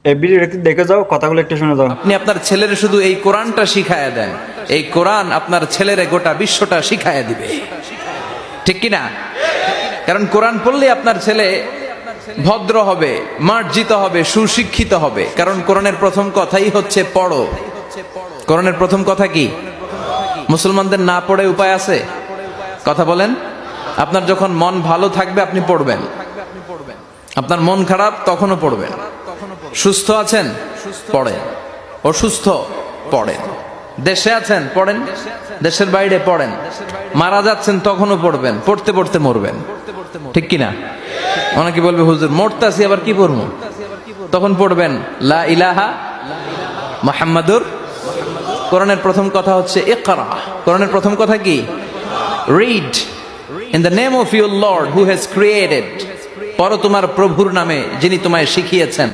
এই ভিডিওটা একটু দেখে যাও, কথাগুলো একটু শুনে যাও। আপনি আপনার ছেলের শুধু এই কোরআনটা শিখায়া দেন, এই কোরআন আপনার ছেলের গোটা বিশ্বটা শিখায়া দিবে, ঠিক কিনা? কারণ কোরআন পড়লে আপনার ছেলে ভদ্র হবে, মার্জিত হবে, সুশিক্ষিত হবে। কারণ কোরআনের প্রথম কথাই হচ্ছে পড়ো। কোরআনের প্রথম কথা কি? মুসলমানদের না পড়ে উপায় আছে? কথা বলেন। আপনার যখন মন ভালো থাকবে আপনি পড়বেন, আপনার মন খারাপ তখনও পড়বেন। সুস্থ আছেন পড়েন, অসুস্থ পড়েন, দেশে আছেন পড়েন, দেশের বাইরে পড়েন, মারা যাচ্ছেন তখনও পড়বেন, পড়তে পড়তে মরবেন, ঠিক কিনা? অনেকে বলবে হুজুর মরতাছি আবার কি পড়বো? তখন পড়বেন লা ইলাহা মুহাম্মাদুর। কোরআনের প্রথম কথা হচ্ছে ইকরা। কোরআনের প্রথম কথা কি? Read in the name of your Lord who has created. পড়ো তোমার প্রভুর নামে যিনি তোমায় শিখিয়েছেন।